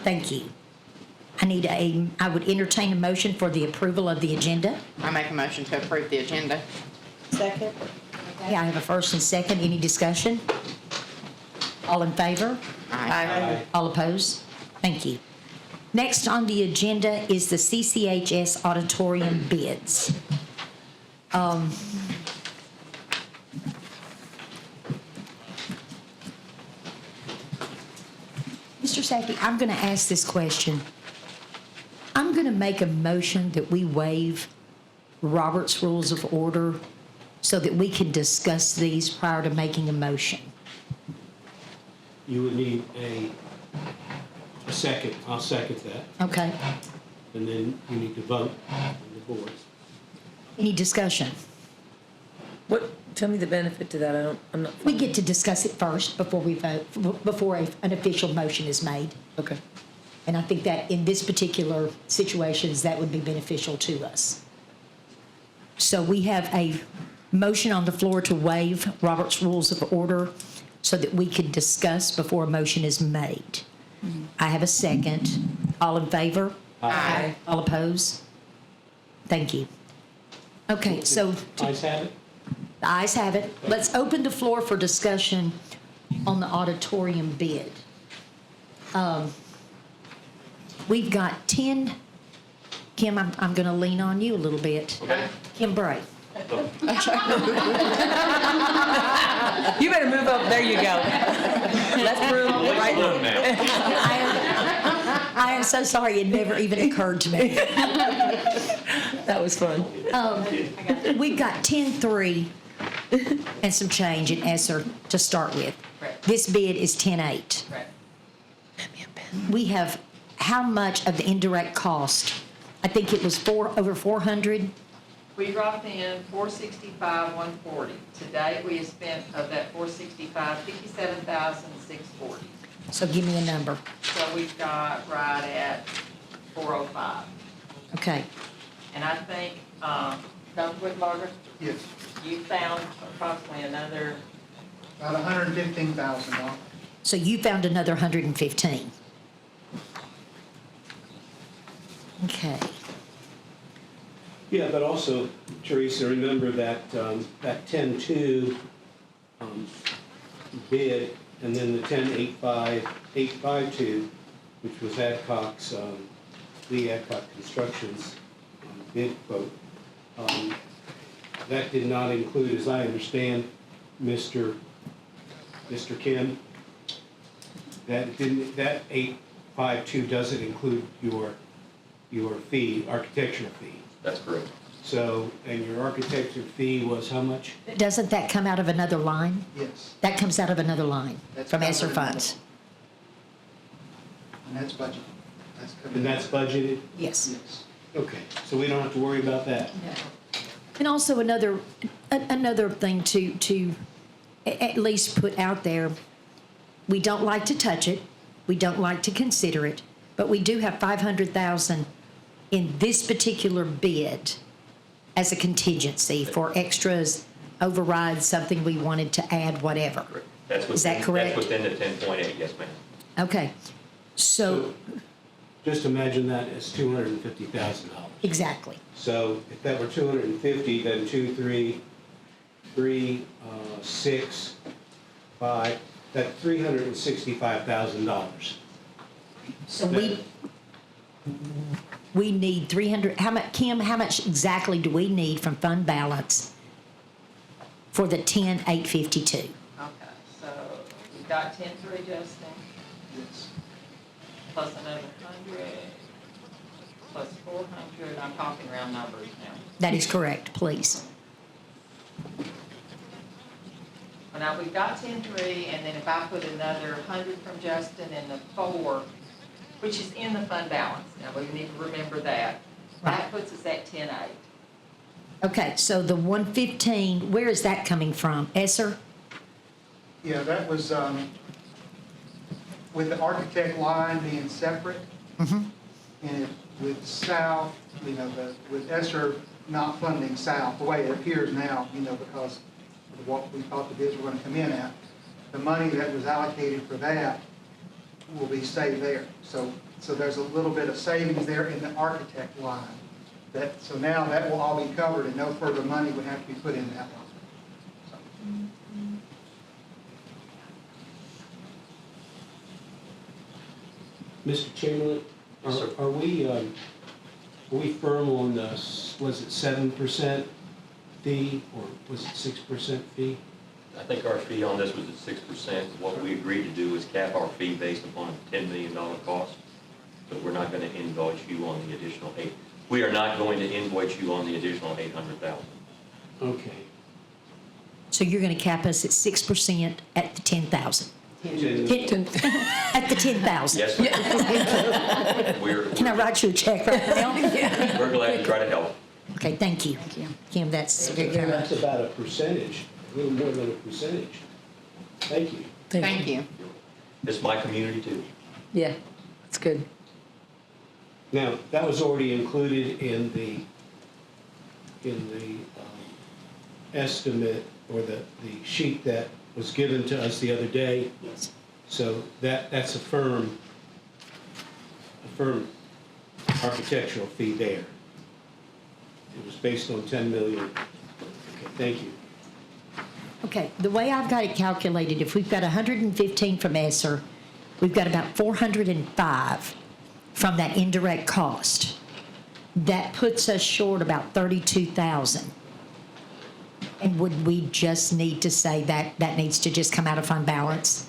Thank you. I would entertain a motion for the approval of the agenda. I make a motion to approve the agenda. Second. Okay, I have a first and second. Any discussion? All in favor? Aye. All opposed? Thank you. Next on the agenda is the CCHS auditorium bids. Mr. Sackey, I'm going to ask this question. I'm going to make a motion that we waive Robert's Rules of Order so that we can discuss these prior to making a motion. You would need a second. I'll second that. Okay? And then you need to vote on the boards. Any discussion? What, tell me the benefit to that, I'm not. We get to discuss it first before we vote, before an official motion is made. Okay. And I think that in this particular situations, that would be beneficial to us. So we have a motion on the floor to waive Robert's Rules of Order so that we could discuss before a motion is made. I have a second. All in favor? Aye. All opposed? Thank you. Okay, so Ayes have it? the ayes have it. Let's open the floor for discussion on the auditorium bid. We've got 10, Kim, I'm going to lean on you a little bit. Okay. Kim Bray. You better move up, there you go. Left room, right room. I am so sorry, it never even occurred to me. That was fun. We've got 10-3 and some change in ESSER to start with. Correct. This bid is 10-8. Correct. We have how much of the indirect cost? I think it was over 400. We dropped in 465, 140. To date, we have spent of that 465, 57,640. So give me a number. So we've got right at 405. Okay. And I think, Dr. Whitbarger, Yes, you found approximately another, about $115,000. So you found another 115. Okay. Yeah, but also, Teresa, remember that, that 10-2 bid, and then the 10-852, which was Adcock's, Lee Adcock Construction's bid quote. That did not include, as I understand, Mr. Kim, that 852 doesn't include your fee, architectural fee. That's correct. So, and your architecture fee was how much? Doesn't that come out of another line? Yes, That comes out of another line That's from covered ESSER in funds? and that's budgeted. That's covered. And that's budgeted? Yes. Yes. Okay, so we don't have to worry about that. And also another thing to at least put out there, we don't like to touch it, we don't like to consider it, but we do have 500,000 in this particular bid as a contingency for extras, overrides, something we wanted to add, whatever. That's Is that within- correct? That's within the 10.8, yes, ma'am. Okay, so, Just imagine that as $250,000. exactly. So if that were 250, then 2, 3, 6, 5, that's $365,000. So we need 300, Kim, how much exactly do we need from fund balance for the 10-852? okay, so we've got 10-3, Justin, Yes. plus another 100, plus 400. I'm talking round numbers now. That is correct, please. Well, now, we've got 10-3, and then if I put another 100 from Justin and the 4, which is in the fund balance, now we need to remember that. That puts us at 10-8. Okay, so the 115, where is that coming from? ESSER? Yeah, that was, with the architect line being separate. And with South, with ESSER not funding South, the way it appears now, because of what we thought the bids were going to come in at, the money that was allocated for that will be saved there. So there's a little bit of savings there in the architect line. So now that will all be covered and no further money would have to be put in that line. So, Mr. Chamberlain, are we firm on, was it 7% fee, or was it 6% fee? I think our fee on this was at 6%. What we agreed to do is cap our fee based upon a $10 million cost. So we're not going to invoice you on the additional we are not going to invoice you on the additional 800,000. Okay. So you're going to cap us at 6% at the 10,000. Ten- At the 10,000. Yes, ma'am. Can I write you a check right now? We're glad to try to help. Okay, thank you. Kim, that's very kind. That's about a percentage, a little more than a percentage. Thank you. Thank you. It's my community too. Yeah, that's good. Now, that was already included in the estimate, or the sheet that was given to us the other day. Yes. So that's a firm architectural fee there. It was based on 10 million. Okay, thank you. Okay, the way I've got it calculated, if we've got 115 from ESSER, we've got about 405 from that indirect cost. That puts us short about 32,000. And would we just need to say that that needs to just come out of fund balance?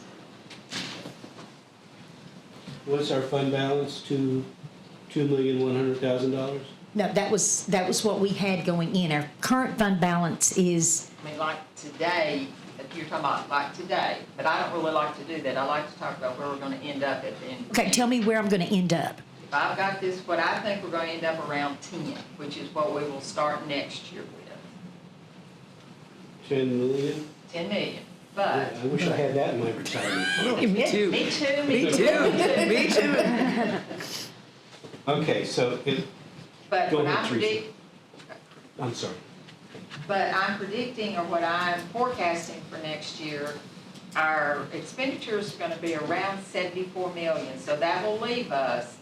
What's our fund balance? $2,100,000? No, that was what we had going in. Our current fund balance is, I mean, like today, if you're talking about like today, but I don't really like to do that. I like to talk about where we're gonna end up at the end. okay, tell me where I'm gonna end up. If I've got this, what I think we're gonna end up around 10, which is what we will start next year with, 10 million? 10 million. I But, wish I had that in my retirement fund. Me too. me too, Me too. Me too. Okay, so But Go what ahead, I'm Teresa. I'm sorry. But I'm predicting, or what I'm forecasting for next year, our expenditures are gonna be around 74 million. So that will leave us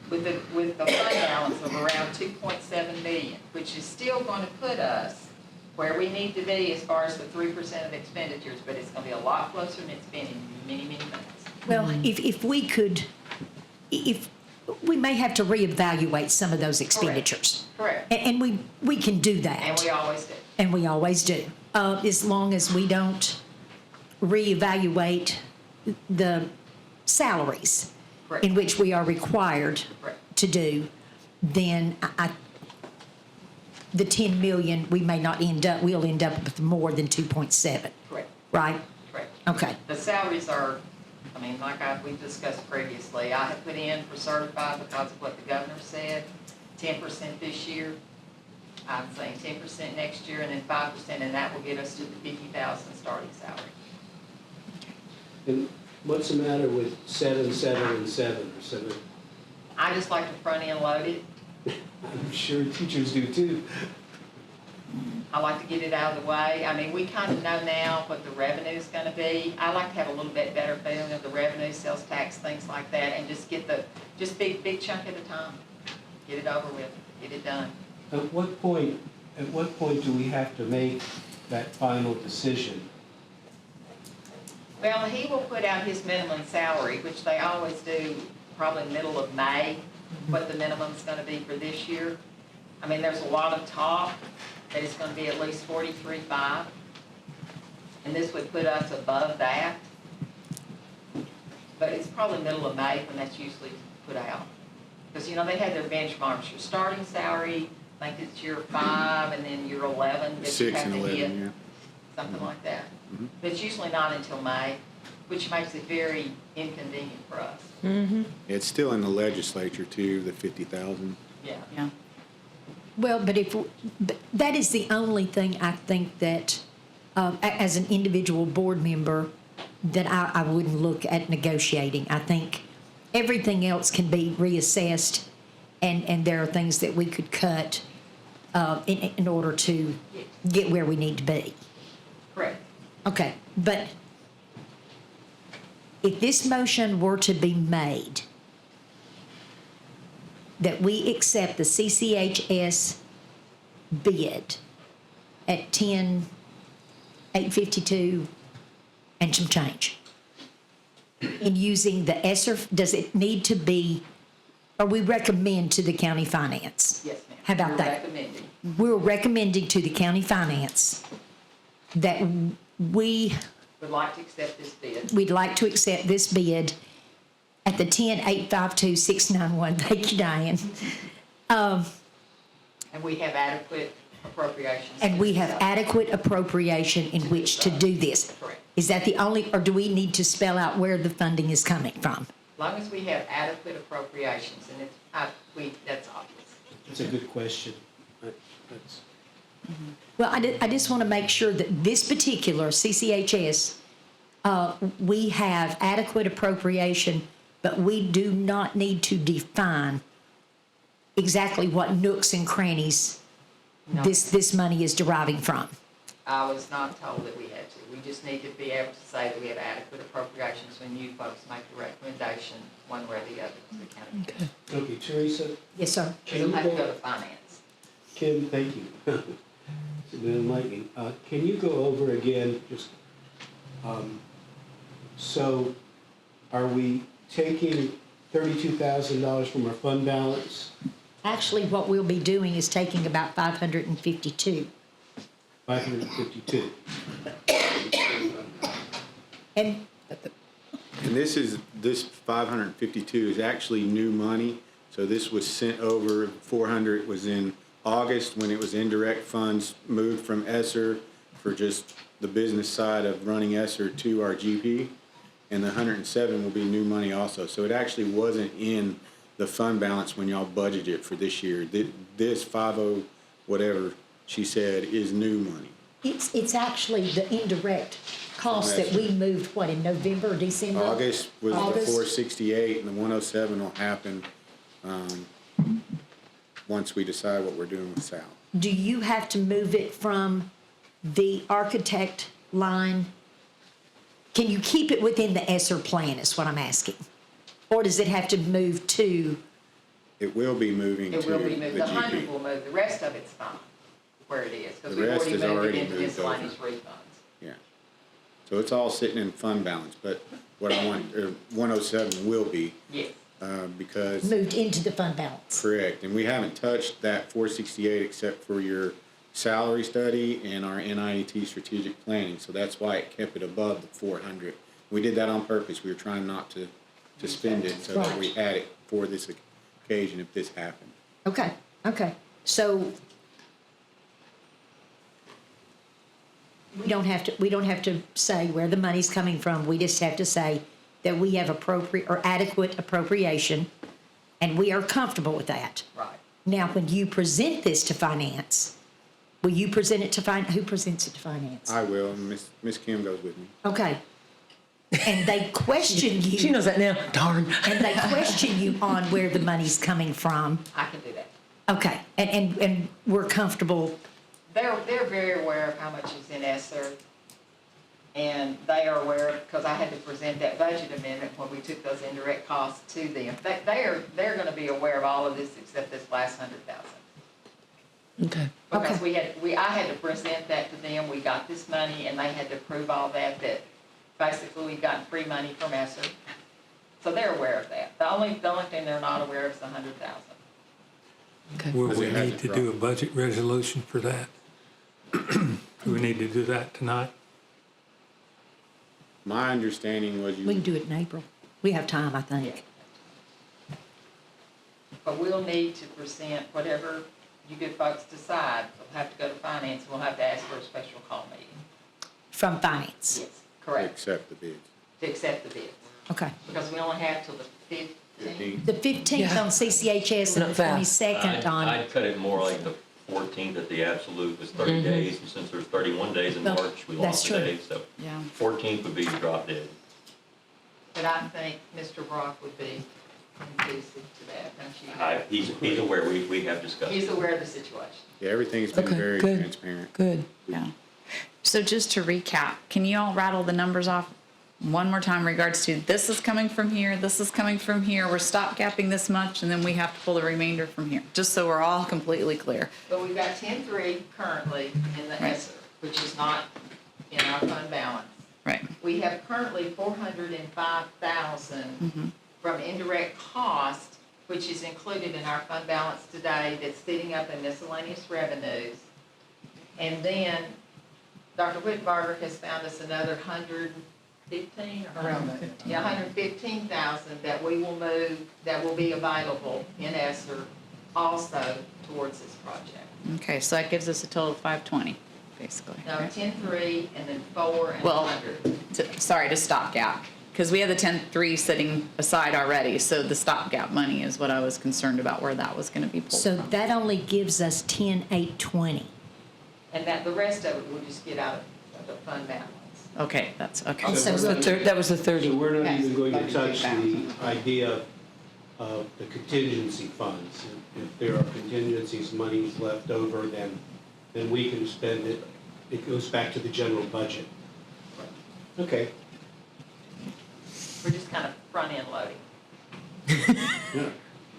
with the fund balance of around 2.7 million, which is still gonna put us where we need to be as far as the 3% of expenditures, but it's gonna be a lot closer than it's been in many, many months. Well, if we could, if, we may have to reevaluate some of those expenditures. Correct. And we can do that. And we always do. And we always do. As long as we don't reevaluate the salaries Correct. in which we are required Correct. to do, then the 10 million, we may not end up, we'll end up with more than 2.7, Correct. right? Correct. Okay. The salaries are, I mean, like we discussed previously, I have put in for certified because of what the governor said, 10% this year. I'm saying 10% next year, and then 5%, and that will get us to the 50,000 starting salary. And what's the matter with 7, 7, and 7, or 7? I just like to front end load it. I'm sure teachers do too. I like to get it out of the way. I mean, we kind of know now what the revenue is going to be. I like to have a little bit better feeling of the revenue, sales tax, things like that, and just get big chunk at a time. Get it over with, get it done. At what point do we have to make that final decision? Well, he will put out his minimum salary, which they always do probably middle of May, what the minimum's gonna be for this year. I mean, there's a lot of talk that it's gonna be at least 43.5, and this would put us above that. But it's probably middle of May when that's usually put out. Because, you know, they had their benchmarks, your starting salary, I think it's year 5, and then year 11 that you 6 have and to 11, hit. yeah. Something like that. Mhm. But it's usually not until May, which makes it very inconvenient for us. It's still in the legislature too, the 50,000. Yeah. Well, but but that is the only thing I think that, as an individual board member, that I wouldn't look at negotiating. I think everything else can be reassessed, and there are things that we could cut in order to get where we need to be. Correct. Okay, but if this motion were to be made, that we accept the CCHS bid at 10,852 and some change, in using the ESSER, does it need to be, or we recommend to the county finance? Yes, ma'am. How about You're that? recommending. We're recommending to the county finance that we'd Would like to accept this bid. like to accept this bid at the 10,852,691. Thank you, Diane. And we have adequate appropriations. And we have So- adequate appropriation in which to do this. Correct. Is that the only, or do we need to spell out where the funding is coming from? As long as we have adequate appropriations, and it's, that's obvious. That's a good question. That's, Well, I just want to make sure that this particular CCHS, we have adequate appropriation, but we do not need to define exactly what nooks and crannies No. this money is deriving from. I was not told that we had to. We just need to be able to say that we have adequate appropriations when you folks make the recommendation, one way or the other, to the county. okay, Teresa, Yes, sir. can It'll you have to go go, to finance. Kim, thank you. It's been enlightening. Can you go over again, just, so are we taking $32,000 from our fund balance? Actually, what we'll be doing is taking about 552. 552. And And this 552 is actually new money. So this was sent over, 400 was in August when it was indirect funds moved from ESSER for just the business side of running ESSER to our GP. And the 107 will be new money also. So it actually wasn't in the fund balance when y'all budgeted for this year. This 50 whatever she said is new money. it's actually the indirect cost that we moved, what, in November or December? August was the August. 468, and the 107 will happen once we decide what we're doing with Sal. Do you have to move it from the architect line? Can you keep it within the ESSER plan is what I'm asking? Or does it have to move to, It will be moving to It the will be moved. The 100 GP. will move. The rest of it's fine where it is, because The we've rest already is moved it already into moved miscellaneous over. refunds. Yeah. So it's all sitting in fund balance, but what I want, 107 will be, Yes. because, moved into the fund balance? correct, and we haven't touched that 468 except for your salary study and our NIET strategic planning, so that's why it kept it above the 400. We did that on purpose. We were trying not to spend it so that we Right. had it for this occasion if this happened. Okay, okay. So we don't have to say where the money's coming from. We just have to say that we have appropriate or adequate appropriation, and we are comfortable with that. Right. Now, when you present this to finance, will you present it to who presents it to finance? I will, and Miss Kim goes with me. Okay. And they question She you, knows that now. Darn. and they question you on where the money's coming from. I can do that. Okay, and we're comfortable. They're very aware of how much is in ESSER, and they are aware, because I had to present that budget amendment when we took those indirect costs to them. They're gonna be aware of all of this except this last 100,000. Okay. Because Okay. I had to present that to them, we got this money, and they had to prove all that basically we've gotten free money from ESSER. So they're aware of that. The only thing they're not aware of is the 100,000. Okay. Will Because we it need hasn't to do a dropped. budget resolution for that? Do we need to do that tonight? My understanding was We can you, do it in April. We have time, I think. But we'll need to present whatever you good folks decide. We'll have to go to finance, we'll have to ask for a special call meeting. From finance. Yes, correct, accept the bids. to accept the bids. Okay. Because we only have till the 15th. The 15th on CCHS and Not the fast. 22nd on, I'd cut it more like the 14th at the absolute was 30 days, and since there's 31 days in No, March, we that's lost a true. day, so 14th would be your drop dead. But I think Mr. Brock would be conducive to that, don't you? He's aware, we have discussed He's it. aware of the situation. Yeah, everything's been Okay, very good. transparent. Good. Yeah. So just to recap, can you all rattle the numbers off one more time in regards to this is coming from here, this is coming from here, we're stopgapping this much, and then we have to pull the remainder from here, just so we're all completely clear. But we've got 10-3 currently in the Right. ESSER, which is not in our fund balance. Right. We have currently 405,000 from indirect cost, which is included in our fund balance today, that's sitting up in miscellaneous revenues. And then Dr. Whitbarger has found us another 115 or Around that. Yeah, 115,000 that we will move, that will be available in ESSER also towards this project. Okay, so that gives us a total of 520, basically. No, right? 10-3 and then 4 and Well, 100. Sorry, to stopgap, because we had the 10-3 sitting aside already, so the stopgap money is what I was concerned about, where that was gonna be pulled So from. that only gives us 10,820. And that, the rest of it we'll just get out of the fund balance. Okay, that's, okay. And so That was the So 30. we're not even going to Yes, touch the 32,000. idea of the contingency funds. If there are contingencies, monies left over, then we can spend it. It goes back to the general budget. Okay. We're just kind of front-end loading. Yeah.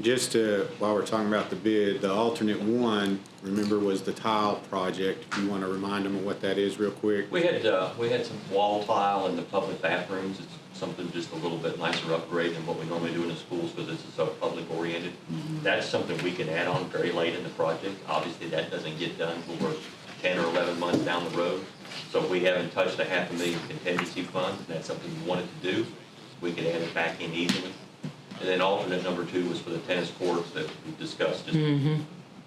Just while we're talking about the bid, the alternate one, remember, was the tile project. If you want to remind them of what that is real quick. We had some wall tile in the public bathrooms. It's something just a little bit nicer upgrade than what we normally do in the schools because this is so public oriented. That's something we can add on very late in the project. Obviously, that doesn't get done until we're 10 or 11 months down the road. So if we haven't touched the $500,000 contingency fund, and that's something we wanted to do, we could add it back in easily. And then alternate number 2 was for the tennis courts that we discussed.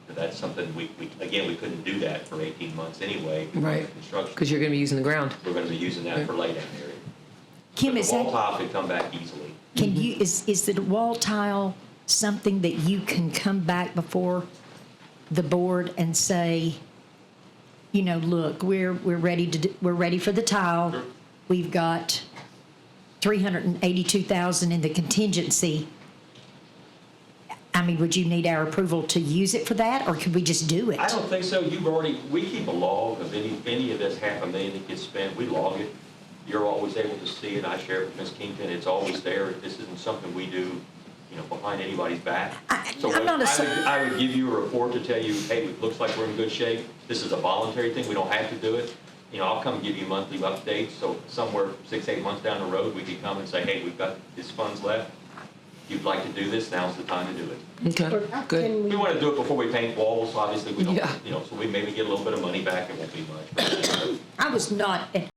That's something we couldn't do that for 18 months anyway. because of Right. Construction. Because you're going to be using the ground. We're going to be using that for laydown area. Kim, But is the wall that, tile could come back easily. can you, is the wall tile something that you can come back before the board and say, you know, look, we're ready we're ready for the tile. Sure. We've got 382,000 in the contingency. I mean, would you need our approval to use it for that, or could we just do it? I don't think so. We keep a log of any of this $500,000 that gets spent. We log it. You're always able to see it. I share it with Ms. Kington. It's always there. This isn't something we do, behind anybody's back. So I'm not I would give you a report to tell you, hey, it looks like we're in good shape. This is a voluntary thing. We don't have to do it. I'll come give you monthly updates. So somewhere 6-8 months down the road, we could come and say, hey, we've got these funds left. If you'd like to do this, now's the time to do it. Okay, good. We want to do it before we paint walls. Obviously, we don't, Yeah. so we maybe get a little bit of money back. It won't be much. I was not at